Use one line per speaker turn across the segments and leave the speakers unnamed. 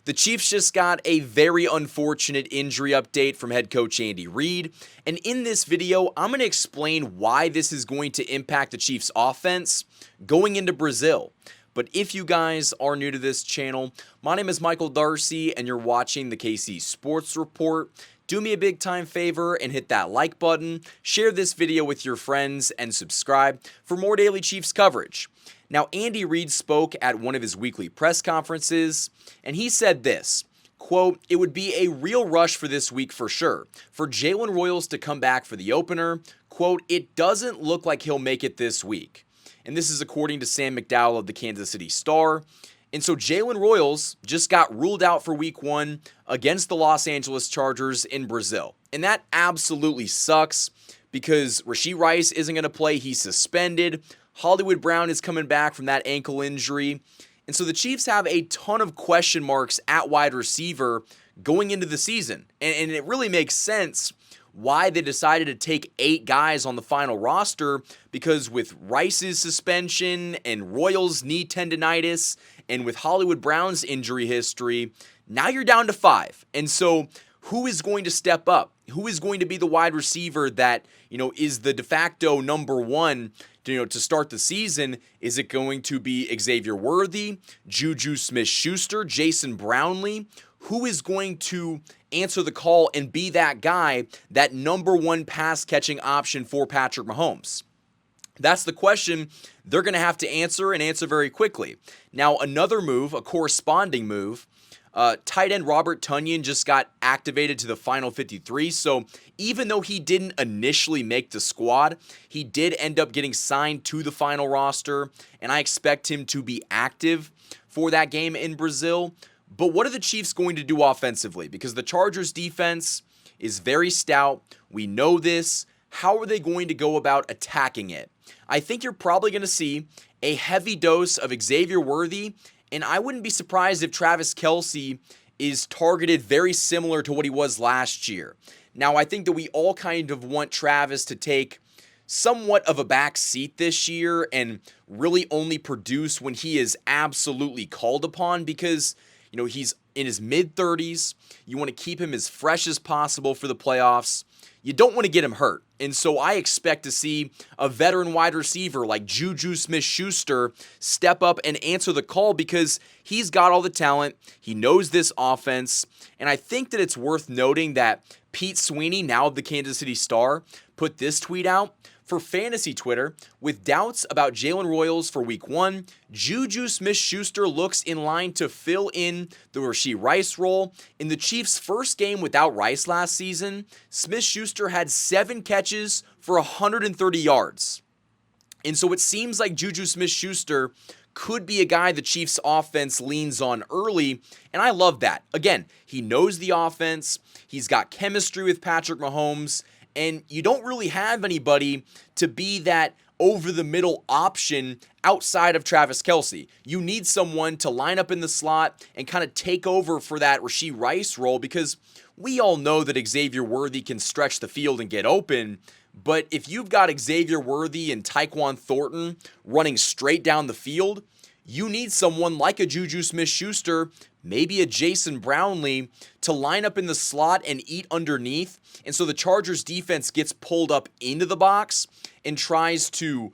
The Chiefs just got a very unfortunate injury update from head coach Andy Reid, and in this video, I'm going to explain why this is going to impact the Chiefs' offense going into Brazil. But if you guys are new to this channel, my name is Michael Darcy, and you're watching the KC Sports Report. Do me a big time favor and hit that like button, share this video with your friends, and subscribe for more daily Chiefs coverage. Now, Andy Reid spoke at one of his weekly press conferences, and he said this, quote, "It would be a real rush for this week for sure. For Jalen Royals to come back for the opener, quote, it doesn't look like he'll make it this week." And this is according to Sam McDowell of the Kansas City Star. And so Jalen Royals just got ruled out for week 1 against the Los Angeles Chargers in Brazil. And that absolutely sucks because Rashee Rice isn't going to play. He's suspended. Hollywood Brown is coming back from that ankle injury. And so the Chiefs have a ton of question marks at wide receiver going into the season. And it really makes sense why they decided to take 8 guys on the final roster, because with Rice's suspension and Royals' knee tendonitis and with Hollywood Brown's injury history, now you're down to 5. And so who is going to step up? Who is going to be the wide receiver that, is the de facto number 1 to start the season? Is it going to be Xavier Worthy, Juju Smith-Schuster, Jason Brownlee? Who is going to answer the call and be that guy, that number 1 pass-catching option for Patrick Mahomes? That's the question they're going to have to answer, and answer very quickly. Now, another move, a corresponding move, tight end Robert Tonyan just got activated to the final 53, so even though he didn't initially make the squad, he did end up getting signed to the final roster, and I expect him to be active for that game in Brazil. But what are the Chiefs going to do offensively? Because the Chargers defense is very stout. We know this. How are they going to go about attacking it? I think you're probably going to see a heavy dose of Xavier Worthy, and I wouldn't be surprised if Travis Kelce is targeted very similar to what he was last year. Now, I think that we all kind of want Travis to take somewhat of a back seat this year and really only produce when he is absolutely called upon, because he's in his mid-30s. You want to keep him as fresh as possible for the playoffs. You don't want to get him hurt. And so I expect to see a veteran wide receiver like Juju Smith-Schuster step up and answer the call, because he's got all the talent. He knows this offense. And I think that it's worth noting that Pete Sweeney, now of the Kansas City Star, put this tweet out. For fantasy Twitter, with doubts about Jalen Royals for week 1, Juju Smith-Schuster looks in line to fill in the Rashee Rice role. In the Chiefs' first game without Rice last season, Smith-Schuster had 7 catches for 130 yards. And so it seems like Juju Smith-Schuster could be a guy the Chiefs' offense leans on early, and I love that. Again, he knows the offense, he's got chemistry with Patrick Mahomes, and you don't really have anybody to be that over-the-middle option outside of Travis Kelce. You need someone to line up in the slot and kind of take over for that Rashee Rice role, because we all know that Xavier Worthy can stretch the field and get open. But if you've got Xavier Worthy and Tyquan Thornton running straight down the field, you need someone like a Juju Smith-Schuster, maybe a Jason Brownlee, to line up in the slot and eat underneath. And so the Chargers defense gets pulled up into the box and tries to,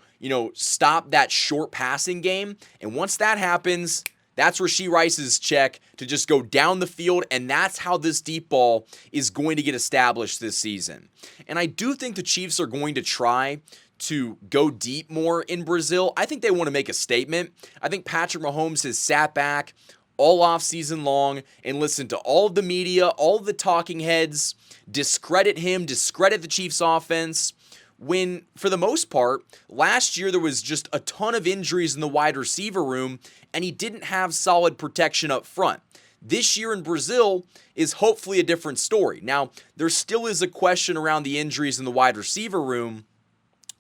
stop that short passing game. And once that happens, that's Rashee Rice's check to just go down the field, and that's how this deep ball is going to get established this season. And I do think the Chiefs are going to try to go deep more in Brazil. I think they want to make a statement. I think Patrick Mahomes has sat back all offseason long and listened to all of the media, all of the talking heads, discredit him, discredit the Chiefs offense, when, for the most part, last year there was just a ton of injuries in the wide receiver room, and he didn't have solid protection up front. This year in Brazil is hopefully a different story. Now, there still is a question around the injuries in the wide receiver room,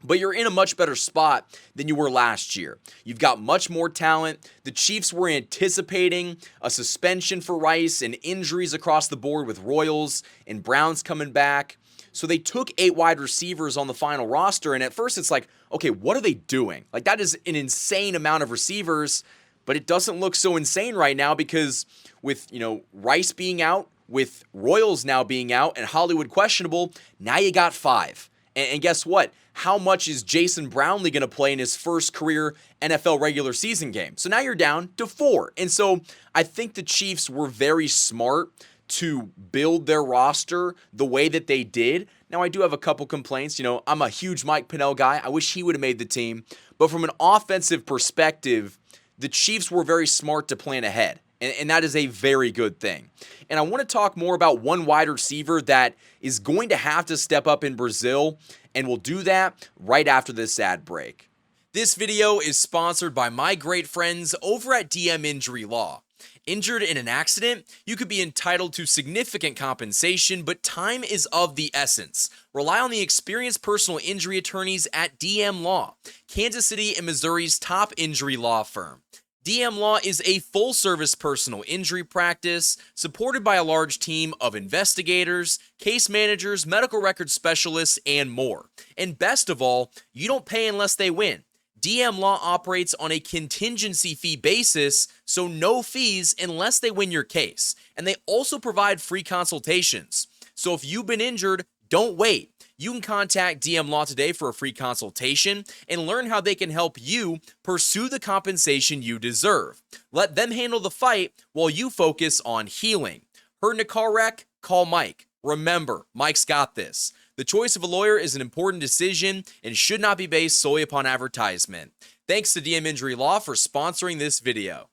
but you're in a much better spot than you were last year. You've got much more talent. The Chiefs were anticipating a suspension for Rice and injuries across the board with Royals and Browns coming back. So they took 8 wide receivers on the final roster, and at first it's like, okay, what are they doing? Like, that is an insane amount of receivers, but it doesn't look so insane right now because with, Rice being out, with Royals now being out, and Hollywood questionable, now you got 5. And guess what? How much is Jason Brownlee going to play in his first career NFL regular season game? So now you're down to 4. And so I think the Chiefs were very smart to build their roster the way that they did. Now, I do have a couple complaints. I'm a huge Mike Pennell guy. I wish he would have made the team. But from an offensive perspective, the Chiefs were very smart to plan ahead. And that is a very good thing. And I want to talk more about one wide receiver that is going to have to step up in Brazil, and we'll do that right after this ad break. This video is sponsored by my great friends over at DM Injury Law. Injured in an accident, you could be entitled to significant compensation, but time is of the essence. Rely on the experienced personal injury attorneys at DM Law, Kansas City and Missouri's top injury law firm. DM Law is a full-service personal injury practice supported by a large team of investigators, case managers, medical record specialists, and more. And best of all, you don't pay unless they win. DM Law operates on a contingency fee basis, so no fees unless they win your case. And they also provide free consultations. So if you've been injured, don't wait. You can contact DM Law today for a free consultation and learn how they can help you pursue the compensation you deserve. Let them handle the fight while you focus on healing. Hurt in a car wreck? Call Mike. Remember, Mike's got this. The choice of a lawyer is an important decision and should not be based solely upon advertisement. Thanks to DM Injury Law for sponsoring this video.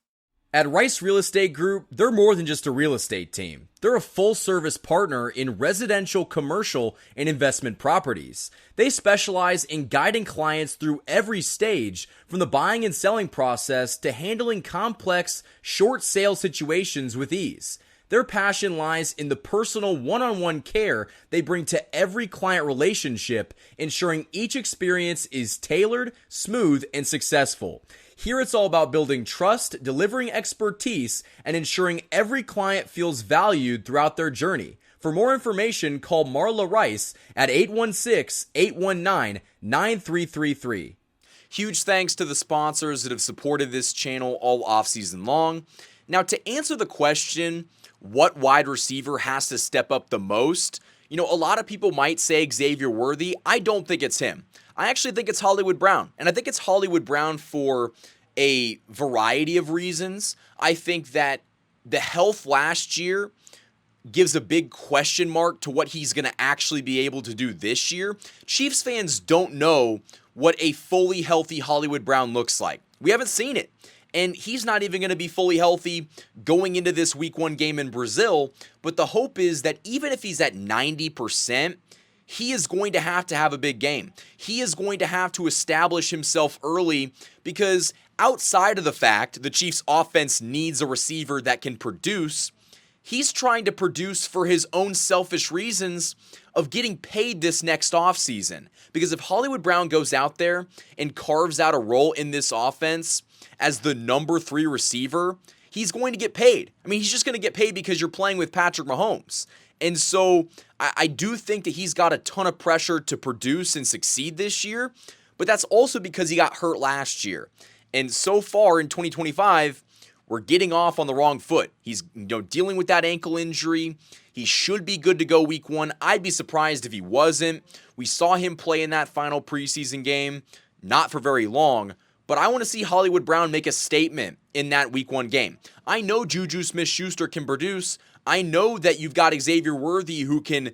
At Rice Real Estate Group, they're more than just a real estate team. They're a full-service partner in residential, commercial, and investment properties. They specialize in guiding clients through every stage, from the buying and selling process to handling complex, short sale situations with ease. Their passion lies in the personal one-on-one care they bring to every client relationship, ensuring each experience is tailored, smooth, and successful. Here it's all about building trust, delivering expertise, and ensuring every client feels valued throughout their journey. For more information, call Marla Rice at 816-819-9333. Huge thanks to the sponsors that have supported this channel all offseason long. Now, to answer the question, what wide receiver has to step up the most? A lot of people might say Xavier Worthy. I don't think it's him. I actually think it's Hollywood Brown. And I think it's Hollywood Brown for a variety of reasons. I think that the health last year gives a big question mark to what he's going to actually be able to do this year. Chiefs fans don't know what a fully healthy Hollywood Brown looks like. We haven't seen it. And he's not even going to be fully healthy going into this week 1 game in Brazil. But the hope is that even if he's at 90%, he is going to have a big game. He is going to have to establish himself early because outside of the fact the Chiefs offense needs a receiver that can produce, he's trying to produce for his own selfish reasons of getting paid this next offseason. Because if Hollywood Brown goes out there and carves out a role in this offense as the number 3 receiver, he's going to get paid. I mean, he's just going to get paid because you're playing with Patrick Mahomes. And so I do think that he's got a ton of pressure to produce and succeed this year, but that's also because he got hurt last year. And so far in 2025, we're getting off on the wrong foot. He's dealing with that ankle injury. He should be good to go week 1. I'd be surprised if he wasn't. We saw him play in that final preseason game, not for very long, but I want to see Hollywood Brown make a statement in that week 1 game. I know Juju Smith-Schuster can produce. I know that you've got Xavier Worthy who can,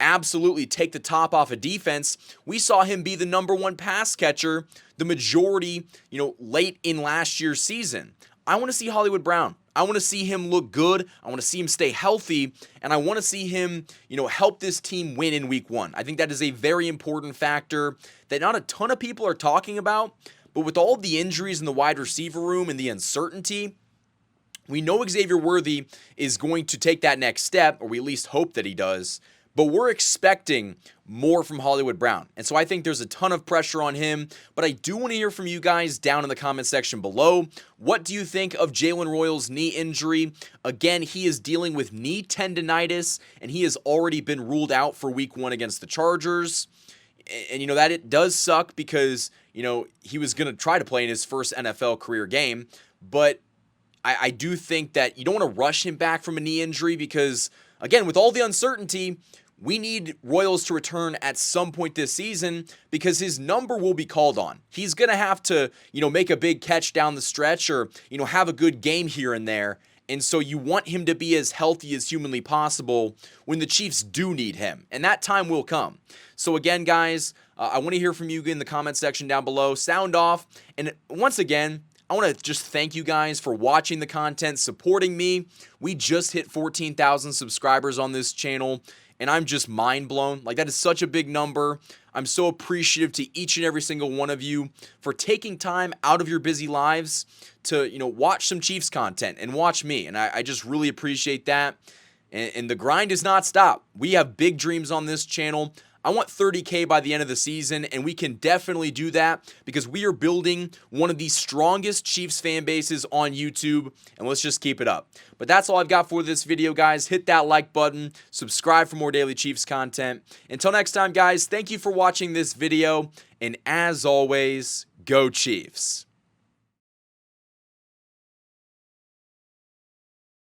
absolutely take the top off of defense. We saw him be the number 1 pass catcher the majority, late in last year's season. I want to see Hollywood Brown. I want to see him look good. I want to see him stay healthy, and I want to see him, help this team win in week 1. I think that is a very important factor that not a ton of people are talking about, but with all the injuries in the wide receiver room and the uncertainty, we know Xavier Worthy is going to take that next step, or we at least hope that he does, but we're expecting more from Hollywood Brown. And so I think there's a ton of pressure on him, but I do want to hear from you guys down in the comment section below. What do you think of Jalen Royals' knee injury? Again, he is dealing with knee tendonitis, and he has already been ruled out for week 1 against the Chargers. And, that it does suck because, he was going to try to play in his first NFL career game. but I do think that you don't want to rush him back from a knee injury because, again, with all the uncertainty, we need Royals to return at some point this season because his number will be called on. He's going to have to, make a big catch down the stretch or, have a good game here and there. And so you want him to be as healthy as humanly possible when the Chiefs do need him. And that time will come. So again, guys, I want to hear from you in the comment section down below. Sound off. And once again, I want to just thank you guys for watching the content, supporting me. We just hit 14,000 subscribers on this channel, and I'm just mind blown. Like, that is such a big number. I'm so appreciative to each and every single one of you for taking time out of your busy lives to, watch some Chiefs content and watch me. And I just really appreciate that. And the grind does not stop. We have big dreams on this channel. I want 30K by the end of the season, and we can definitely do that because we are building one of the strongest Chiefs fan bases on YouTube, and let's just keep it up. But that's all I've got for this video, guys. Hit that like button, subscribe for more daily Chiefs content. Until next time, guys, thank you for watching this video, and as always, go Chiefs.